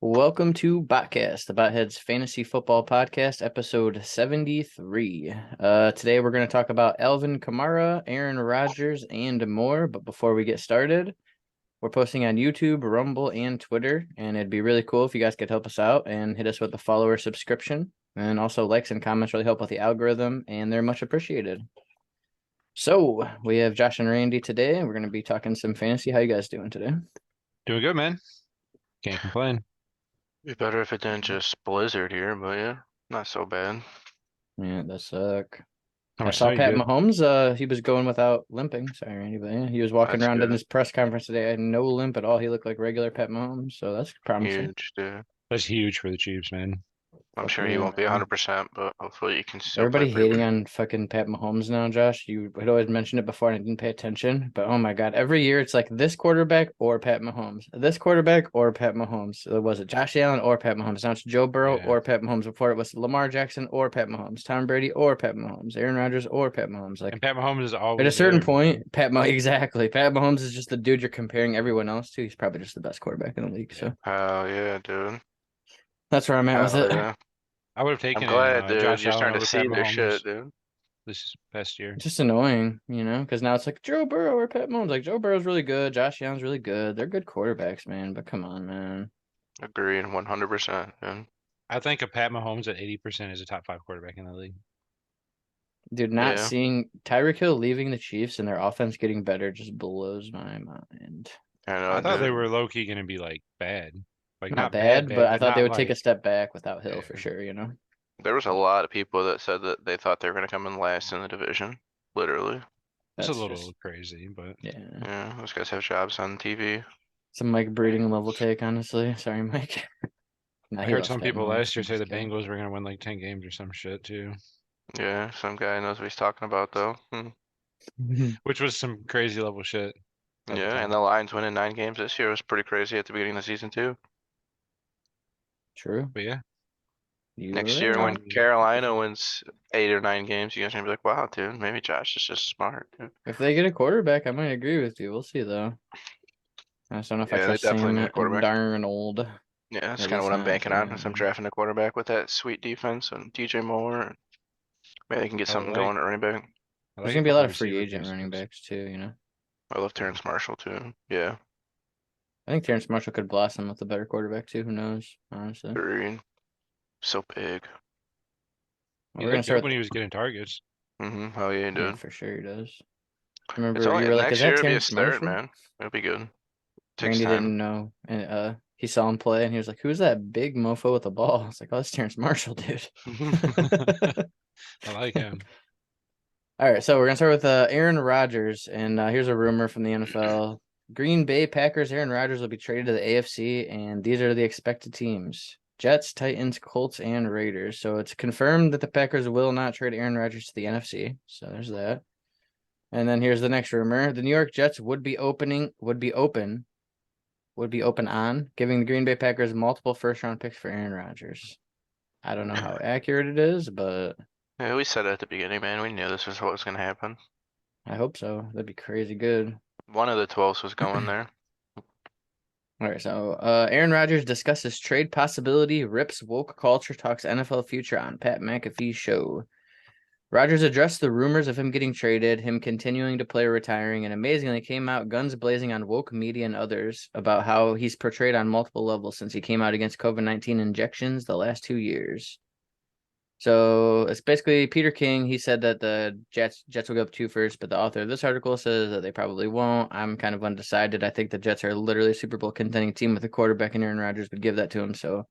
Welcome to BOTCAST, the Botheads Fantasy Football Podcast, episode 73. Today we're going to talk about Alvin Kamara, Aaron Rodgers, and more. But before we get started, we're posting on YouTube, Rumble, and Twitter, and it'd be really cool if you guys could help us out and hit us with a follower subscription. And also likes and comments really help with the algorithm, and they're much appreciated. So we have Josh and Randy today, and we're going to be talking some fantasy. How you guys doing today? Doing good, man. Can't complain. Be better if it didn't just blizzard here, but yeah, not so bad. Yeah, that suck. How I much saw snow you Pat get? Mahomes. He was going without limping. Sorry, Randy, but yeah, he was walking That's around in good. his press conference today. I had no limp at all. He looked like regular Pat Mahomes, so that's promising. Huge, dude. That's huge for the Chiefs, man. I'm Fuck sure he yeah, won't be man. 100%, but hopefully you can still play Everybody pretty hating well. on fucking Pat Mahomes now, Josh. You had always mentioned it before and I didn't pay attention. But oh my God, every year it's like this quarterback or Pat Mahomes. This quarterback or Pat Mahomes. Was it Josh Allen or Pat Mahomes? Now it's Joe Burrow Yeah. or Pat Mahomes. Before it was Lamar Jackson or Pat Mahomes. Tom Brady or Pat Mahomes. Aaron Rodgers or Pat Mahomes. Like And Pat Mahomes is at always a certain there. point, exactly. Pat Mahomes is just the dude you're comparing everyone else to. He's probably just the best quarterback in the league. So Hell yeah, dude. that's where I'm at with Hell it. yeah. I would have I'm taken glad, dude. Josh You're Allen starting to over Pat see their Mahomes shit, dude. this past year. It's just annoying, because now it's like Joe Burrow or Pat Mahomes. Like Joe Burrow's really good, Josh Allen's really good. They're good quarterbacks, man. But come on, man. Agreed 100%, dude. I think a Pat Mahomes at 80% is a top 5 quarterback in the league. Dude, not Yeah. seeing Tyreek Hill leaving the Chiefs and their offense getting better just blows my mind. I know, I thought they dude. were low key gonna be like bad, like Not not bad, bad, but I but thought they not would take a like step back without Hill for yeah. sure. There was a lot of people that said that they thought they were going to come in last in the division. Literally. It's a That's little just, crazy, but yeah. Yeah, those guys have jobs on TV. Some Mike breeding level take, honestly. Sorry, Mike. Nah, I he heard loves some Pat people Mahomes. last year I'm say the just kidding. Bengals were gonna win like 10 games or some shit too, Yeah, some guy knows what he's talking about, though. which was some crazy level shit at the Yeah, and time. the Lions winning 9 games this year was pretty crazy at the beginning of the season, too. True. But yeah, You're Next year, when right. Carolina wins 8 or 9 games, you guys are gonna be like, "Wow, dude, maybe Josh is just smart, dude." If they get a quarterback, I might agree with you. We'll see, though. I just don't know if I Yeah, they trust definitely Sam need a quarterback. Darnold. Yeah, that's At kind of least what I'm not banking for on. Is I'm him. drafting a quarterback with that sweet defense and DJ Moore, and maybe they can get I would something like going at running back. I There's like a gonna be a lot couple of free receiver agent running pieces. backs too. I love Terrence Marshall too. Yeah, I think Terrence Marshall could blossom with a better quarterback too. Who knows? Honestly, Green, so big. He we're gonna looked good start. when he was getting targets. Oh yeah, Yeah, dude. for sure he does. It's Remember, you only were like, "Is next that year. It'll be Terrence his third, Marshall?" man. It'll be good. Takes Randy time. didn't know, and he saw him play, and he was like, "Who's that big mofo with the ball?" I was like, "Oh, that's Terrence Marshall, dude." I like him. All right, so we're gonna start with Aaron Rodgers, and here's a rumor from the NFL: Green Bay Packers Aaron Rodgers will be traded to the AFC, and these are the expected teams: Jets, Titans, Colts, and Raiders. So it's confirmed that the Packers will not trade Aaron Rodgers to the NFC. So there's that. And then here's the next rumor: the New York Jets would be open on giving the Green Bay Packers multiple first-round picks for Aaron Rodgers. I don't know how accurate it is, but Yeah, we said it at the beginning, man. We knew this was what was gonna happen. I hope so. That'd be crazy good. One of the 12s was going there. All right, so Aaron Rodgers discusses trade possibility, rips woke culture, talks NFL future on Pat McAfee's show. Rodgers addressed the rumors of him getting traded, him continuing to play or retiring, and amazingly came out guns blazing on woke media and others about how he's portrayed on multiple levels since he came out against COVID-19 injections the last 2 years. So it's basically Peter King. He said that the Jets will go up 2 first, but the author of this article says that they probably won't. I'm kind of undecided. I think the Jets are literally a Super Bowl contending team with a quarterback, and Aaron Rodgers would give that to him. So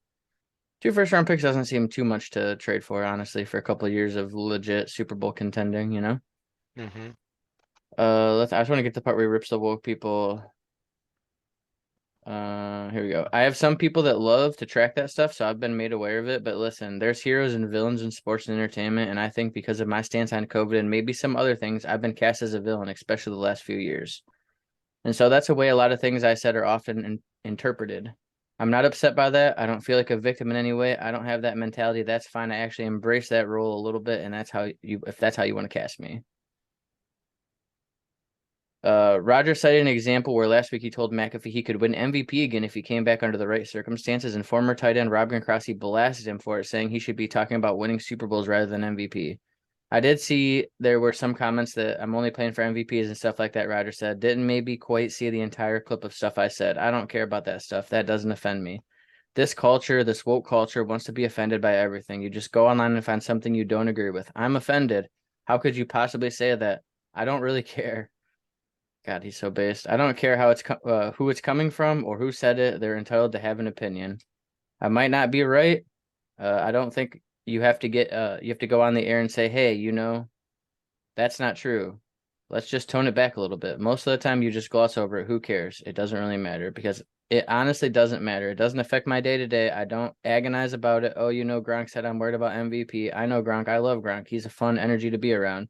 2 first-round picks doesn't seem too much to trade for, honestly, for a couple of years of legit Super Bowl contending. Mm-hmm. I just want to get the part where he rips the woke people. Here we go. I have some people that love to track that stuff, so I've been made aware of it. But listen, there's heroes and villains in sports and entertainment, and I think because of my stance on COVID and maybe some other things, I've been cast as a villain, especially the last few years. And so that's a way a lot of things I said are often interpreted. I'm not upset by that. I don't feel like a victim in any way. I don't have that mentality. That's fine. I actually embrace that role a little bit, and if that's how you want to cast me. Roger cited an example where last week he told McAfee he could win MVP again if he came back under the right circumstances, and former tight end Rob Gronkowski blasted him for it, saying he should be talking about winning Super Bowls rather than MVP. I did see there were some comments that I'm only playing for MVPs and stuff like that, Roger said. Didn't maybe quite see the entire clip of stuff I said. I don't care about that stuff. That doesn't offend me. This culture, this woke culture, wants to be offended by everything. You just go online and find something you don't agree with. I'm offended. How could you possibly say that? I don't really care. God, he's so based. I don't care how it's who it's coming from or who said it. They're entitled to have an opinion. I might not be right. I don't think you have to go on the air and say, hey, that's not true. Let's just tone it back a little bit. Most of the time you just gloss over it. Who cares? It doesn't really matter because it honestly doesn't matter. It doesn't affect my day to day. I don't agonize about it. Oh, Gronk said I'm worried about MVP. I know Gronk. I love Gronk. He's a fun energy to be around.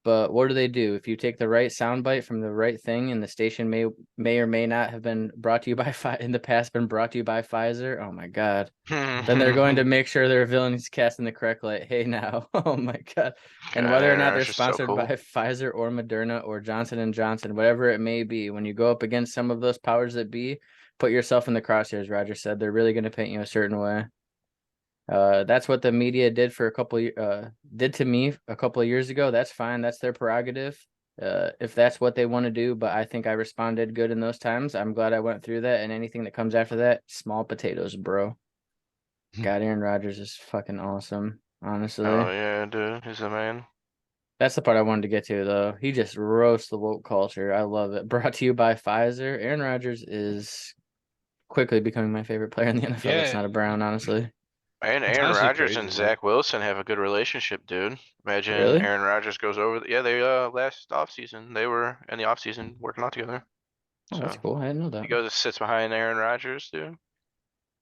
But what do? If you take the right soundbite from the right thing, and the station may or may not have been brought to you by in the past been brought to you by Pfizer. Oh my God! Then they're going to make sure their villain's cast in the correct light. Hey now, oh my God! And God, whether or Aaron not they're Rodgers is so sponsored cool. by Pfizer or Moderna or Johnson & Johnson, whatever it may be, when you go up against some of those powers that be, put yourself in the crosshairs. Roger said they're really going to paint you a certain way. That's what the media did did to me a couple of years ago. That's fine. That's their prerogative. If that's what they want to do, but I think I responded good in those times. I'm glad I went through that, and anything that comes after that, small potatoes, bro. God, Aaron Rodgers is fucking awesome, honestly. Oh yeah, dude, he's a man. That's the part I wanted to get to, though. He just roasts the woke culture. I love it. Brought to you by Pfizer. Aaron Rodgers is quickly becoming my favorite player in the NFL. That's Yeah, not a Brown, honestly. And it's Aaron honestly Rodgers crazy. and Like, Zach Wilson have a good relationship, dude. Imagine Really? Aaron Rodgers goes over. Yeah, they last offseason they were in the offseason working out together. Oh, that's So cool. I didn't know he that. goes sits behind Aaron Rodgers, dude.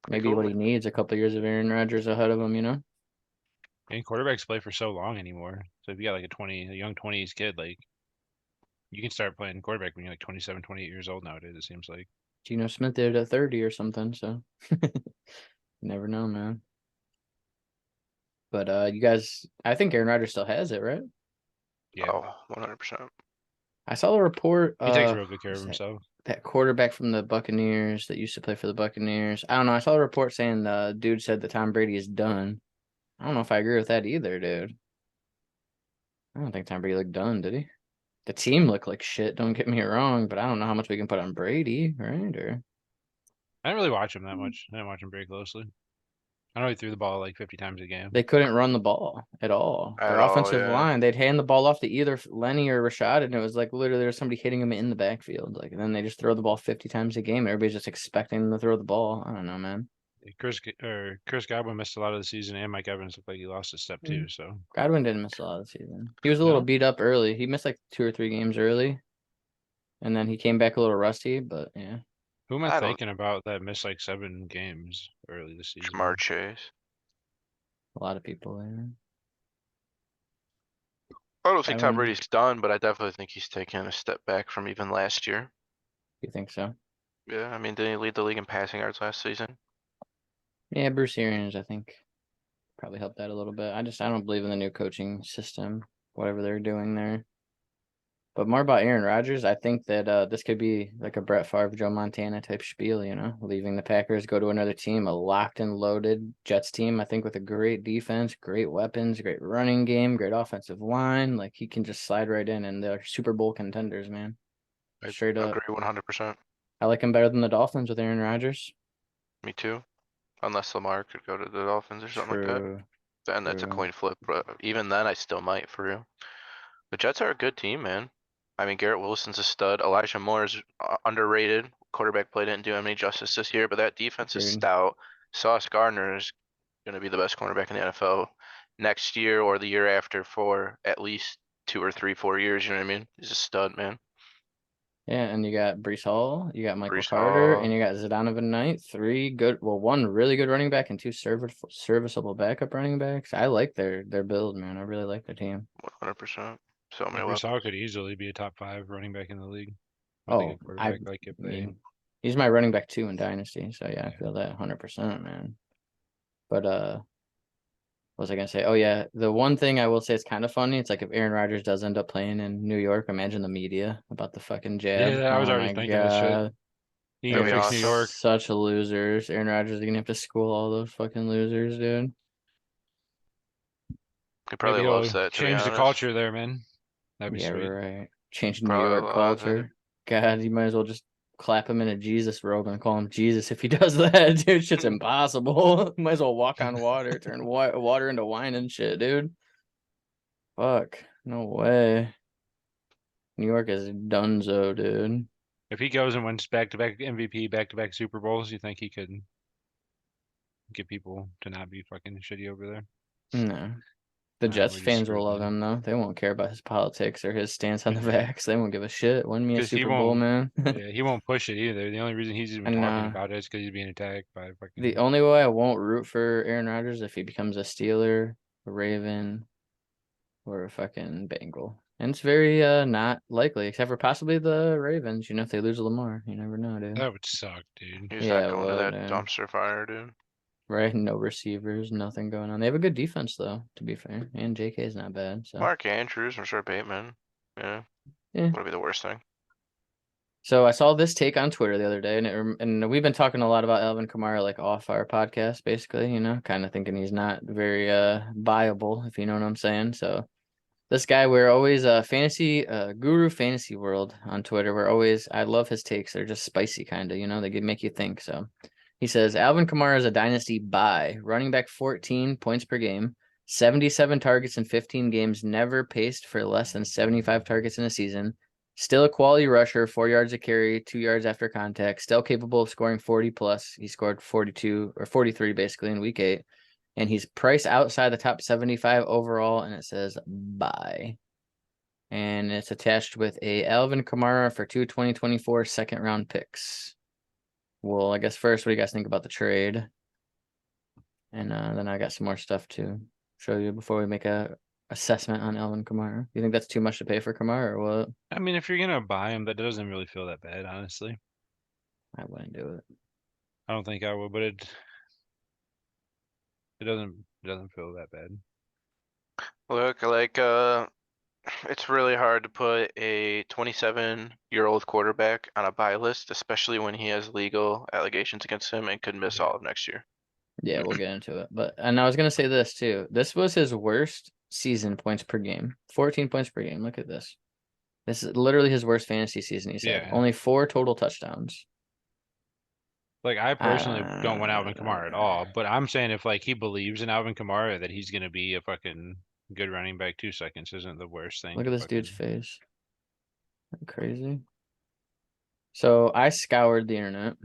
Pretty Maybe cool, what he man. needs, a couple of years of Aaron Rodgers ahead of him. and quarterbacks play for so long anymore. So if you got like a young 20s kid, like you can start playing quarterback when you're like 27, 28 years old nowadays. It seems like. Geno Smith did it at 30 or something, so you never know, man. But you guys, I think Aaron Rodgers still has it, right? Yeah, Oh, 100%. I saw the report. he takes real good care of Who's that? himself. That quarterback from the Buccaneers that used to play for the Buccaneers. I don't know. I saw a report saying the dude said that Tom Brady is done. I don't know if I agree with that either, dude. I don't think Tom Brady looked done, did he? The team looked like shit, don't get me wrong, but I don't know how much we can put on Brady, right? Or I didn't really watch him that much. I didn't watch him very closely. I know he threw the ball like 50 times a game. they couldn't run the ball at all. Their At all, offensive yeah. line, they'd hand the ball off to either Lenny or Rashad, and it was like literally there was somebody hitting him in the backfield. Like, and then they just throw the ball 50 times a game. Everybody's just expecting them to throw the ball. I don't know, man. Chris Godwin missed a lot of the season, and Mike Evans looked like he lost a step too. So Godwin didn't miss a lot of the season. He was a little no, beat up early. He missed like 2 or 3 games early, and then he came back a little rusty. But yeah, who am I I don't. thinking about that missed like 7 games early this Jamar season? Chase. a lot of people there. I don't think Tom Godwin, Brady's done, but I definitely think he's taken a step back from even last year. you think so? Yeah, I mean, didn't he lead the league in passing yards last season? Yeah, Bruce Arians, I think, probably helped that a little bit. I don't believe in the new coaching system, whatever they're doing there. But more about Aaron Rodgers, I think that this could be like a Brett Favre, Joe Montana type spiel, leaving the Packers, go to another team, a locked and loaded Jets team, I think with a great defense, great weapons, great running game, great offensive line. Like he can just slide right in, and they're Super Bowl contenders, man. I Straight up. agree 100%. I like him better than the Dolphins with Aaron Rodgers. Me too. Unless Lamar could go to the Dolphins or something like that. True. Then that's a True. coin flip, but even then I still might for real. The Jets are a good team, man. I mean, Garrett Wilson's a stud. Elijah Moore is underrated. Quarterback play didn't do him any justice this year, but that defense is Agreed. stout. Sauce Gardner is going to be the best cornerback in the NFL next year or the year after for at least 2 or 3, 4 years. You know what I mean? He's a stud, man. Yeah, and you got Brees Hall, you got Michael Brees Carter, Hall. and you got Zonovan Knight. 3 good, well, 1 really good running back and 2 serviceable backup running backs. I like their build, man. I really like their team. 100%. So many Brees weapons. Hall could easily be a top 5 running back in the league with a Oh, good quarterback. Like if they, mean, he's my running back 2 in Dynasty, so yeah, I yeah. feel that 100%, man. But What was I gonna say? Oh yeah, the one thing I will say is kind of funny. It's like if Aaron Rodgers does end up playing in New York, imagine the media about the fucking jab. Yeah, I was Oh already my thinking this shit. god, He That'd can be fix they're New awesome. York. such losers. Aaron Rodgers is gonna have to school all those fucking losers, dude. He probably Maybe loves he'll that, to be change the honest. culture there, man. That'd be Yeah, sweet. right. Change New Probably York loves it. culture. God, you might as well just clap him in a Jesus robe and call him Jesus if he does that, dude. Shit's impossible. Might as well walk on water, turn water into wine and shit, dude. Fuck, no way. New York is dunzo, dude. If he goes and wins back-to-back MVP, back-to-back Super Bowls, you think he could get people to not be fucking shitty over there? No. The Jets We're just fans will screwed love then. him though. They won't care about his politics or his stance on the Yeah. vax. They won't give a shit. Win me a 'Cause he Super Bowl, won't- man. Yeah, he won't push it either. The only reason he's even And talking about it is because he's being attacked by the fucking. only way I won't root for Aaron Rodgers if he becomes a Steeler, a Raven, or a fucking Bengal. And it's very not likely, except for possibly the Ravens. You know, if they lose Lamar, you never know, dude. That would suck, dude. He's Yeah, not going to well, that dude. dumpster fire, dude. Right? No receivers, nothing going on. They have a good defense though, to be fair. And JK is not bad. So Mark Andrews, I'm sure Bateman. Yeah. Yeah. Wouldn't be the worst thing. So I saw this take on Twitter the other day, and we've been talking a lot about Alvin Kamara like off our podcast, basically, you know, kind of thinking he's not very viable, if you know what I'm saying. So this guy, we're always fantasy guru fantasy world on Twitter. I love his takes. They're just spicy kind of, you know, they make you think. So he says Alvin Kamara is a dynasty buy, running back 14 points per game, 77 targets in 15 games, never paced for less than 75 targets in a season. Still a quality rusher, 4 yards a carry, 2 yards after contact, still capable of scoring 40 plus. He scored 42 or 43 basically in week 8. And he's priced outside the top 75 overall, and it says buy. And it's attached with a Alvin Kamara for 2024 second round picks. Well, I guess first, what do you guys think about the trade? And then I got some more stuff to show you before we make a assessment on Alvin Kamara. You think that's too much to pay for Kamara or what? I mean, if you're gonna buy him, that doesn't really feel that bad, honestly. I wouldn't do it. I don't think I would, but it doesn't feel that bad. Look, like, it's really hard to put a 27-year-old quarterback on a buy list, especially when he has legal allegations against him and could miss all of next year. Yeah, we'll get into it. And I was gonna say this too. This was his worst season points per game. 14 points per game. Look at this. This is literally his worst fantasy season he's had. Yeah. Only 4 total touchdowns. Like, I personally don't want Alvin Kamara at all, but I'm saying if like he believes in Alvin Kamara that he's gonna be a fucking good running back, 2 seconds isn't the worst thing. Look to at this fucking- dude's face. Isn't that crazy. So I scoured the internet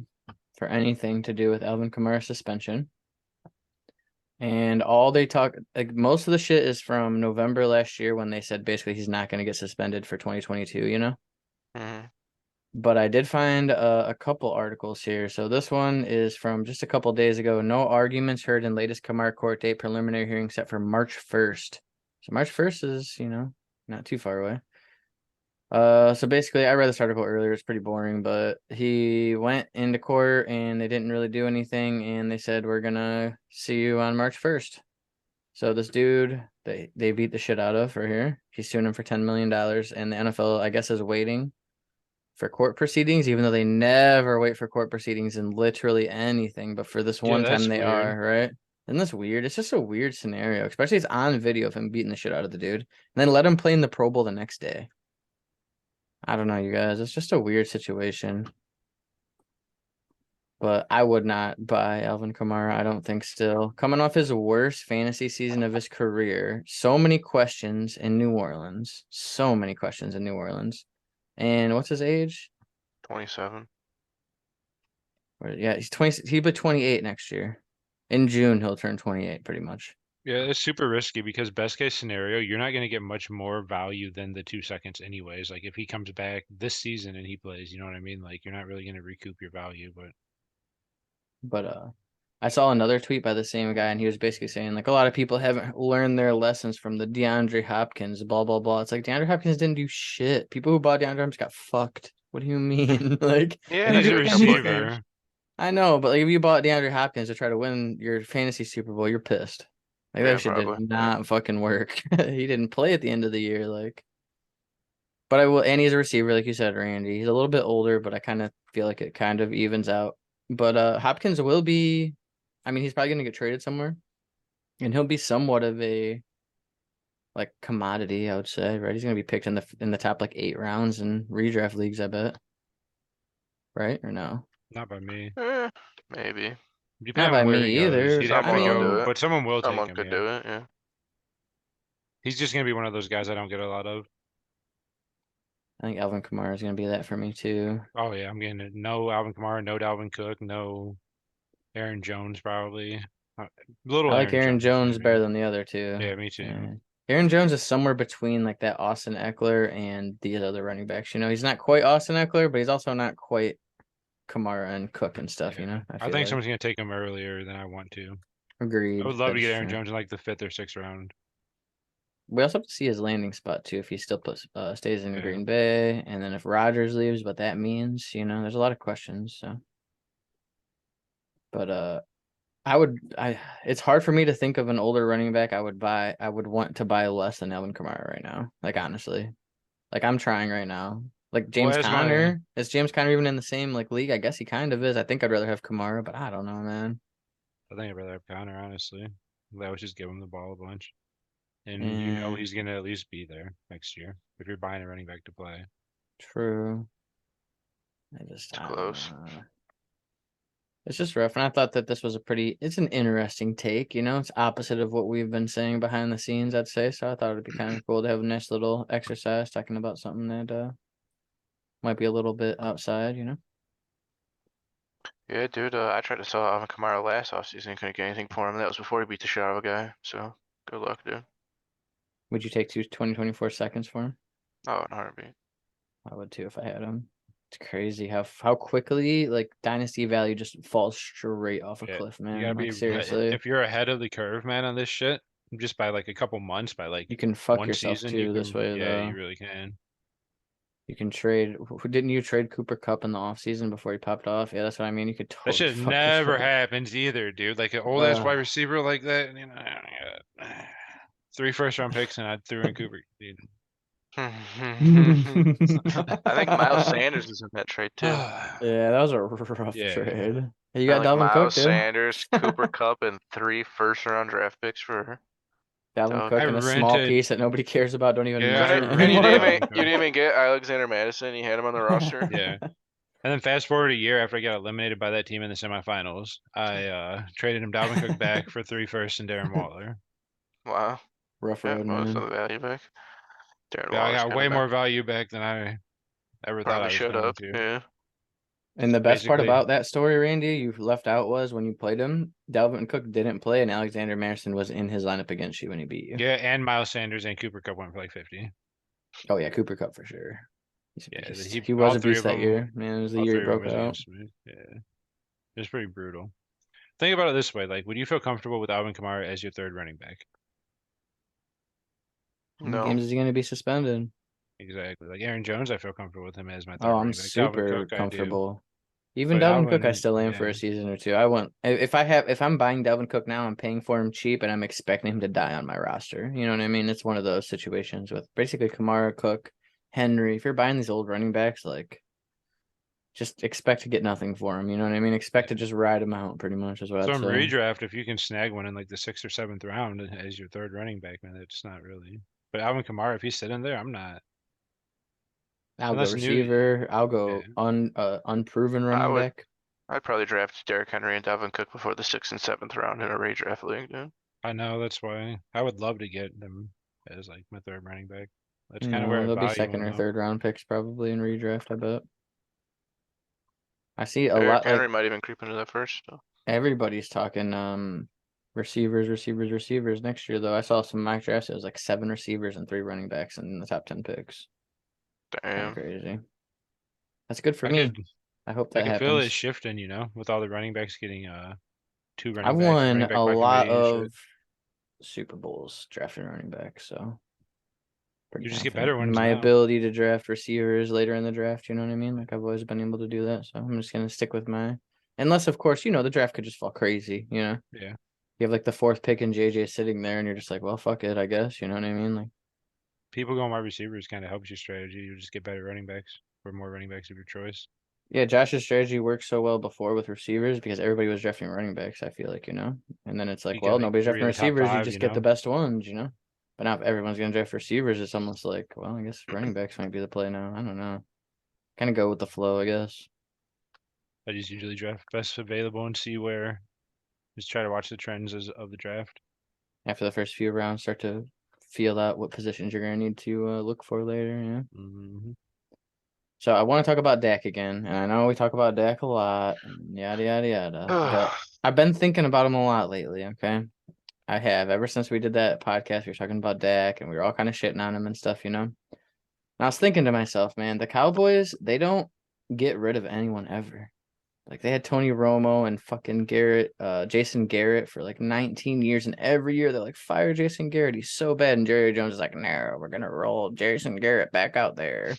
for anything to do with Alvin Kamara's suspension. And all they talk, like most of the shit is from November last year when they said basically he's not going to get suspended for 2022, you know? Mhm. But I did find a couple articles here. So this one is from just a couple days ago. No arguments heard in latest Kamara court date preliminary hearing set for March 1st. So March 1st is, you know, not too far away. So basically I read this article earlier. It's pretty boring, but he went into court and they didn't really do anything. And they said, we're gonna see you on March 1st. So this dude, they beat the shit out of right here. He's suing him for $10 million. And the NFL, I guess, is waiting for court proceedings, even though they never wait for court proceedings in literally anything. But for this one that's time they weird. are, right? Isn't this weird? It's just a weird scenario, especially it's on video of him beating the shit out of the dude. And then let him play in the Pro Bowl the next day. I don't know, you guys. It's just a weird situation. But I would not buy Alvin Kamara. I don't think still. Coming off his worst fantasy season of his career. So many questions in New Orleans. So many questions in New Orleans. And what's his age? 27. Yeah, he's 20. He'll be 28 next year. In June, he'll turn 28 pretty much. Yeah, it's super risky because best case scenario, you're not gonna get much more value than the 2 seconds anyways. Like if he comes back this season and he plays, you know what I mean? Like you're not really gonna recoup your value, But I saw another tweet by the same guy, and he was basically saying like a lot of people haven't learned their lessons from the DeAndre Hopkins, blah blah blah. It's like DeAndre Hopkins didn't do shit. People who bought DeAndre Hopkins got fucked. What do you mean? Like, Yeah, he's he a had a couple of receiver. games. I know, but like if you bought DeAndre Hopkins to try to win your fantasy Super Bowl, you're pissed. Like Yeah, that shit probably, did yeah. not fucking work. He didn't play at the end of the year, like. But I will, and he's a receiver, like you said, Randy. He's a little bit older, but I kind of feel like it kind of evens out. But Hopkins will be, I mean, he's probably gonna get traded somewhere, and he'll be somewhat of a like commodity, I would say, right? He's gonna be picked in the top like 8 rounds in redraft leagues, I bet. Right or no? Not by me. Maybe. Depending by on where me he goes, either, he'd but have I to Someone will go, do it. but someone will take Someone him. could Yeah, do it, yeah. he's just gonna be one of those guys I don't get a lot of. I think Alvin Kamara is gonna be that for me too. Oh yeah, I'm getting it. No Alvin Kamara, no Dalvin Cook, no Aaron Jones probably. Little I like Aaron Jones maybe. better than the other two. Yeah, me too. Aaron Jones is somewhere between like that Austin Eckler and these other running backs. You know, he's not quite Austin Eckler, but he's also not quite Kamara and Cook and stuff. Yeah. You know, I feel think like. someone's gonna take him earlier than I want to. Agreed. I would love to That's get Aaron fair. Jones in like the 5th or 6th round. We also have to see his landing spot too. If he still stays in Yeah. Green Bay, and then if Rodgers leaves, what that means. You know, there's a lot of questions. So, but it's hard for me to think of an older running back I would want to buy less than Alvin Kamara right now. Like honestly, like I'm trying right now. Like James as Conner, is James Conner even in the same like league? I guess he kind of is. I think I'd rather have Kamara, but I don't know, man. I think I'd rather have Connor, honestly. That would just give him the ball a bunch. And you know he's gonna at least be there next year if you're buying a running back to play. True. It's close. It's just rough. And I thought that this was it's an interesting take, you know, it's opposite of what we've been saying behind the scenes, I'd say. So I thought it'd be kind of cool to have a nice little exercise talking about something that might be a little bit outside, you know. Yeah, dude, I tried to sell Alvin Kamara last offseason, couldn't get anything for him. That was before he beat the shit out of a guy, so good luck, dude. Would you take 24 seconds for him? Oh, in a heartbeat. I would too if I had him. It's crazy how quickly like dynasty value just falls straight off a Yeah, cliff, You man. gotta Like be seriously. if you're ahead of the curve, man, on this shit, just by like a couple months, by like You can fuck one yourself season, too this way yeah, though. you really can. You can trade. Didn't you trade Cooper Cup in the offseason before he popped off? Yeah, that's what I mean. You could That totally shit fuck never yourself. happens either, dude. Like an old ass wide Uh, receiver like that, you know, 3 first-round picks and I threw in Cooper, dude. I think Miles Sanders is in that trade too. Yeah, that was a rough Yeah. trade. You I got think Dalvin Cook, Miles dude. Sanders, Cooper Cup, and 3 first-round draft picks for Dalvin Doug. Cook I in a small rented- piece that nobody cares about. Don't even Yeah, I mention it And you rented didn't anymore. even you didn't even get Alexander Madison. You had him on the roster. Yeah. And then fast forward a year after I got eliminated by that team in the semifinals, I traded him Dalvin Cook back for 3 firsts and Darren Waller. Wow. Rough Yeah, road, most of man. the value back. Darren Yeah, I Waller's got kinda way been- more value back than I ever thought Probably I was should going have. to. Yeah. And the best part Basically- about that story, Randy, you left out was when you played him, Dalvin Cook didn't play, and Alexander Madison was in his lineup against you when he beat you. Yeah, and Miles Sanders and Cooper Cup went for like 50. Oh yeah, Cooper Cup for sure. Yeah, He was all a 3 beast of that them- year. Man, it was the all year he 3 of them broke was out. against me. Yeah. It was pretty brutal. Think about it this way: like, would you feel comfortable with Alvin Kamara as your 3rd running back? How many No. games is he going to be suspended? Exactly. Like Aaron Jones, I feel comfortable with him as my 3rd Oh, I'm running back. Dalvin super Cook, I do. comfortable. Even But Dalvin Cook, I Alvin, still am for yeah. a season or two. I want if I'm buying Dalvin Cook now, I'm paying for him cheap, and I'm expecting him to die on my roster. You know what I mean? It's one of those situations with basically Kamara, Cook, Henry. If you're buying these old running backs, like just expect to get nothing for him. You know what I mean? Expect to just ride him out. Pretty much is what So I'd in say. redraft, if you can snag one in like the 6th or 7th round as your 3rd running back, man, it's not really. But Alvin Kamara, if he's sitting there, I'm not. I'll go Unless receiver. I'll go Yeah. unproven running would- back. I'd probably draft Derrick Henry and Dalvin Cook before the 6th and 7th round in a redraft league, dude. I know that's why I would love to get them as like my 3rd running back. That's kind of No, where I they'll be value second him, or though. third round picks probably in redraft. I bet. I see a Derrick lot Henry like might even creep into that first. So. everybody's talking receivers next year though. I saw some mock drafts. It was like 7 receivers and 3 running backs in the top 10 picks. Kind Damn. of crazy. That's good for I me. could, I hope I that can feel it happens. shifting, you know, with all the running backs getting 2 running I've backs. won running back a by lot committee and shit. of Super Bowls drafting running backs, so pretty You just get confident better in ones my now. ability to draft receivers later in the draft. You know what I mean? Like I've always been able to do that, so I'm just gonna stick with unless of course the draft could just fall crazy. You know. Yeah. You have like the 4th pick and JJ sitting there, and you're just like, well, fuck it, I guess. You know what I mean? Like, People going wide receivers kind of helps your strategy. You just get better running backs or more running backs of your choice. yeah, Josh's strategy worked so well before with receivers because everybody was drafting running backs. I feel like, you know, and then it's like, You well, get like nobody's 3 drafting of the top receivers. You 5, just you get the know. best ones, you know. But now if everyone's gonna draft receivers, it's almost like, well, I guess running backs might be the play now. I don't know. Kind of go with the flow, I guess. I just usually draft best available and see where. Just try to watch the trends of the draft. After the first few rounds, start to feel out what positions you're gonna need to look for later. Yeah. Mm-hmm. So I want to talk about Dak again, and I know we talk about Dak a lot, and yada yada yada. But I've been thinking about him a lot lately. Okay, I have ever since we did that podcast. We were talking about Dak, and we were all kind of shitting on him and stuff, you know. And I was thinking to myself, man, the Cowboys, they don't get rid of anyone ever. Like they had Tony Romo and fucking Jason Garrett for like 19 years, and every year they're like, fire Jason Garrett, he's so bad. And Jerry Jones is like, no, we're gonna roll Jason Garrett back out there.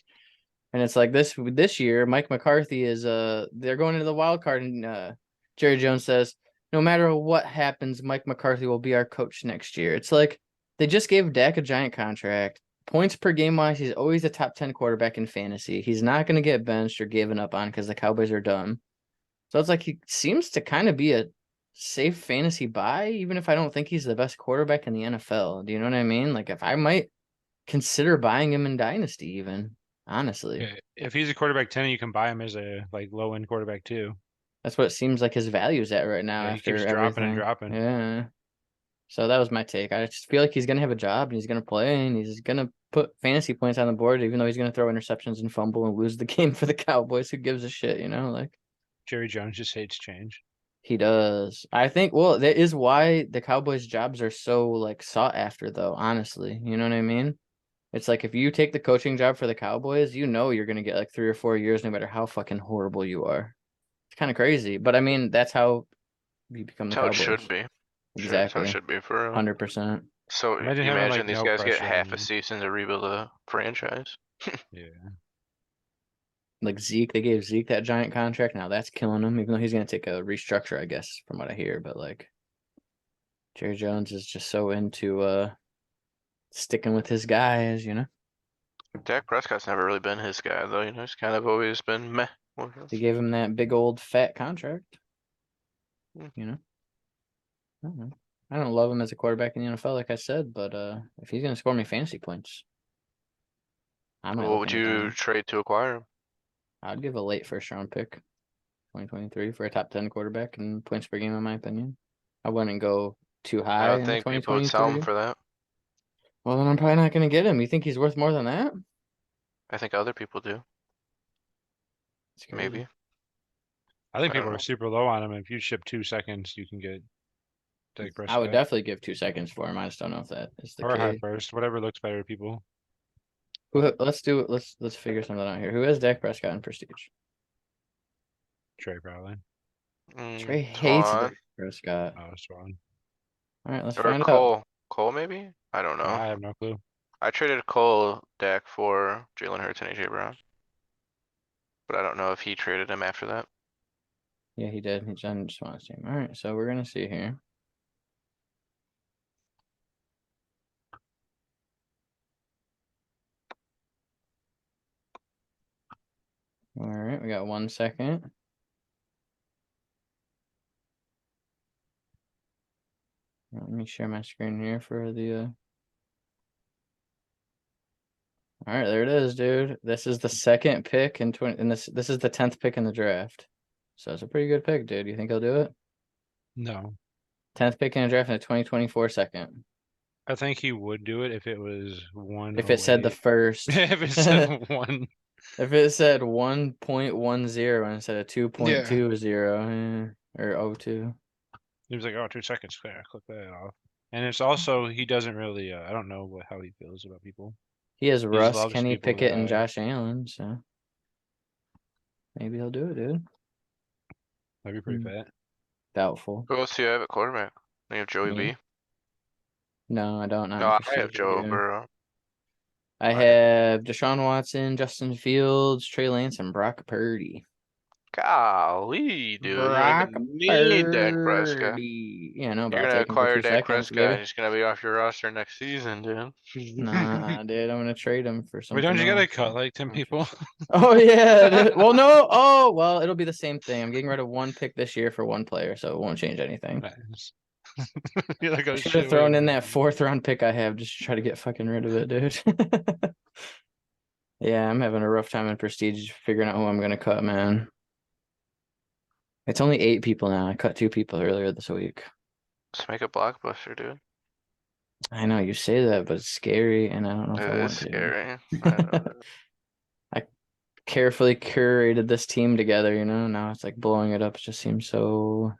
And it's like this year, Mike McCarthy is they're going into the wild card, and Jerry Jones says, no matter what happens, Mike McCarthy will be our coach next year. It's like they just gave Dak a giant contract. Points per game wise, he's always a top 10 quarterback in fantasy. He's not going to get benched or given up on because the Cowboys are dumb. So it's like he seems to kind of be a safe fantasy buy, even if I don't think he's the best quarterback in the NFL. Do you know what I mean? Like if I might consider buying him in Dynasty even. Honestly, Yeah, if he's a quarterback 10, you can buy him as a like low end quarterback too. that's what it seems like his value's at right now Yeah, he keeps after dropping and everything. dropping. Yeah. So that was my take. I just feel like he's gonna have a job and he's gonna play and he's gonna put fantasy points on the board, even though he's gonna throw interceptions and fumble and lose the game for the Cowboys. Who gives a shit, you know? Like Jerry Jones just hates change. he does. I think. Well, that is why the Cowboys' jobs are so like sought after, though. Honestly, you know what I mean? It's like if you take the coaching job for the Cowboys, you know you're gonna get like 3 or 4 years, no matter how fucking horrible you are. It's kind of crazy, but I mean that's how you become the That's how it Cowboys. should be. Sure, that's how it Exactly, should be for real. 100%. So Imagine you having imagine like these no guys get pressure on half a you. season to rebuild a franchise. Yeah. Like Zeke, they gave Zeke that giant contract. Now that's killing him, even though he's gonna take a restructure, I guess, from what I hear. But like Jerry Jones is just so into sticking with his guys, you know. Dak Prescott's never really been his guy though, you know, he's kind of always been meh. They gave him that big old fat contract, you know. I don't know. I don't love him as a quarterback in the NFL, like I said, but if he's gonna score me fantasy points, I might What look would into you him. trade to acquire him? I'd give a late first round pick, 2023, for a top 10 quarterback and points per game, in my opinion. I wouldn't go too I high don't in the think people would sell him 2023. for that. Well, then I'm probably not gonna get him. You think he's worth more than that? I think other people do, It's crazy. maybe. I think I don't people are know. super low on him. If you ship 2 seconds, you can get Dak I Prescott. would definitely give 2 seconds for him. I just don't know if that is the Or high case. first, whatever looks better to people. Let's do it. Let's figure something out here. Who has Dak Prescott in prestige? Trey probably. Trey hates Swan Dak Prescott. Oh, Swan. All right, let's or find out. Cole. Cole maybe? I don't know. I have no clue. I traded Cole Dak for Jalen Hurts and AJ Brown. But I don't know if he traded him after that. Yeah, he did. He's on Swan's team. All right, so we're gonna see here. All right, we got 1 second. Let me share my screen here for the. All right, there it is, dude. This is the second pick in 20, and this is the 10th pick in the draft. So it's a pretty good pick, dude. You think he'll do it? No. 10th pick in the draft in a 2024 second. I think he would do it if it was 1. If it said the first. If it said 1. If it said 1.10 instead of 2.20 or 02. He was like, oh, 2 seconds. Clear. Click that off. And it's also, he doesn't really, I don't know how he feels about people. He has Russ, loves Kenny people Pickett, and that- Josh Allen, so maybe he'll do it, dude. That'd be pretty fat. Doubtful. Who else do you have at quarterback? You have Joey Me? B. No, I don't. Not No, in I prestige have Joe right here. Burrow. I have Deshaun Watson, Justin Fields, Trey Lance, and Brock Purdy. Golly, dude. You don't Brock even need Dak Prescott. Purdy. Yeah, no, but You're I'll gonna take him for acquire 2 Dak seconds, Prescott and baby. he's gonna be off your roster next season, dude. Nah, dude, I'm gonna trade him for Wait, something don't you gotta else. cut like 10 people? Oh yeah. Well, no. Oh, well, it'll be the same thing. I'm getting rid of 1 pick this year for 1 player, so it won't change anything. Nice. You're like, I oh should have shit, thrown wait a in minute. that 4th round pick I have just to try to get fucking rid of it, dude. Yeah, I'm having a rough time in Prestige figuring out who I'm gonna cut, man. It's only 8 people now. I cut 2 people earlier this week. Let's make a blockbuster, dude. I know you say that, but it's scary, and I don't know if It I is want to. scary. I know, dude. I carefully curated this team together, you know. Now it's like blowing it up. It just seems so.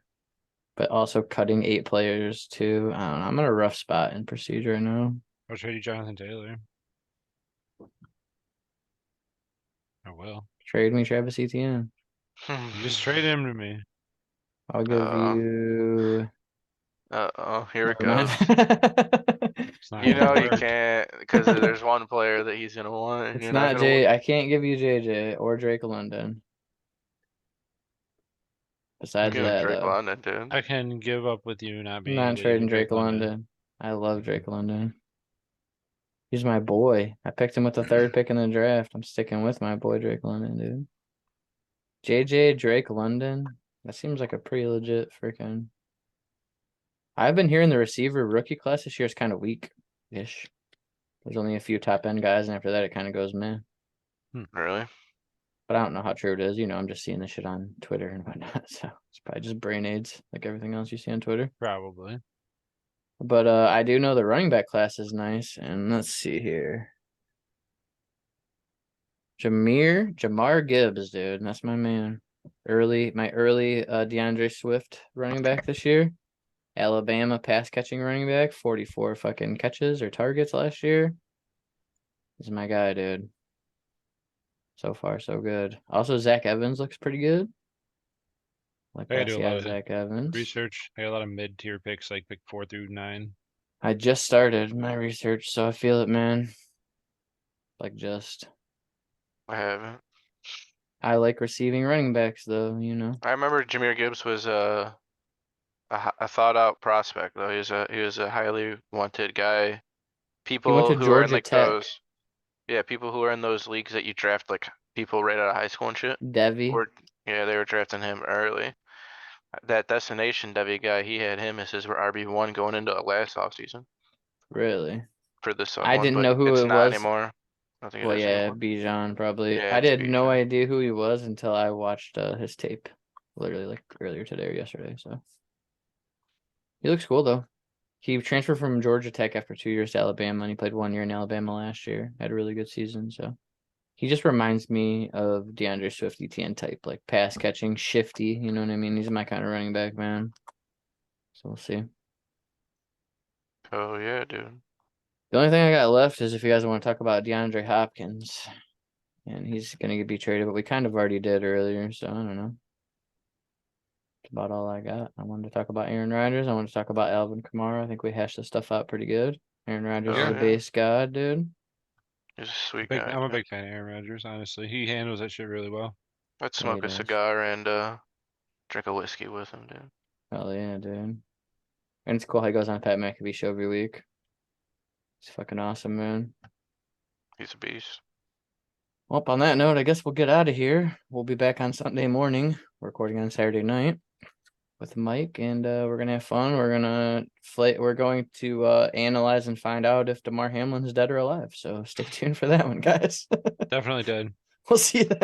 But also cutting 8 players too. I don't know. I'm in a rough spot in Prestige right now. I'll trade you Jonathan Taylor. I will. Trade me Travis Etienne. You just trade him to me. I'll give you. Uh-oh, here it Never mind. goes. It's not You gonna know you work. can't because there's one player that he's gonna want, and It's you're not not gonna J. want. I can't give you JJ or Drake London. I'm Besides giving that, Drake though, London, dude. I can give up with you not I'm being not able to give trading you Drake London. I love Drake London. He's my boy. I picked him with the 3rd pick in the draft. I'm sticking with my boy Drake London, dude. JJ Drake London. That seems like a pretty legit freaking. I've been hearing the receiver rookie class this year is kind of weak-ish. There's only a few top end guys, and after that, it kind of goes meh. Really? But I don't know how true it is. You know, I'm just seeing this shit on Twitter and whatnot. So it's probably just brain aids, like everything else you see on Twitter. Probably. But I do know the running back class is nice. And let's see here. Jamar Gibbs, dude. That's my man. My early DeAndre Swift running back this year. Alabama pass catching running back, 44 fucking catches or targets last year. This is my guy, dude. So far, so good. Also, Zach Evans looks pretty good. Like I gotta that, do a see lot out of Zach Evans. research. I got a lot of mid-tier picks, like pick 4 through 9. I just started my research, so I feel it, man. Like just. I haven't. I like receiving running backs, though. You know. I remember Jahmyr Gibbs was a thought out prospect though. He was a highly wanted guy. He went People to who are in Georgia like Tech. those, yeah, people who are in those leagues that you draft like people right out of high school and shit. Devi. Or yeah, they were drafting him early. That Destination Devi guy, he had him as his RB1 going into last offseason Really? for this I one, didn't but know who it's it not was. anymore. I don't think Well, it is yeah, anymore. Bijan probably. Yeah, I it's had no Bijan. idea who he was until I watched his tape, literally like earlier today or yesterday. So he looks cool though. He transferred from Georgia Tech after 2 years to Alabama, and he played 1 year in Alabama last year. Had a really good season. So he just reminds me of DeAndre Swift ETN type, like pass catching, shifty. You know what I mean? He's my kind of running back, man. So we'll see. Oh yeah, dude. The only thing I got left is if you guys want to talk about DeAndre Hopkins, and he's gonna be traded, but we kind of already did earlier, so I don't know. That's about all I got. I wanted to talk about Aaron Rodgers. I wanted to talk about Alvin Kamara. I think we hashed this stuff out pretty good. Aaron Rodgers is Oh, a yeah. base god, dude. He's a sweet I'm guy. a dude. big fan of Aaron Rodgers, honestly. He handles that shit really well. I'd Yeah, smoke he a does. cigar and drink a whiskey with him, dude. Hell yeah, dude. And it's cool how he goes on a Pat McAfee show every week. It's fucking awesome, man. He's a beast. Well, on that note, I guess we'll get out of here. We'll be back on Sunday morning, recording on Saturday night with Mike, and we're gonna have fun. We're going to analyze and find out if DeMar Hamlin is dead or alive. So stay tuned for that one, guys. Definitely did. We'll see you then.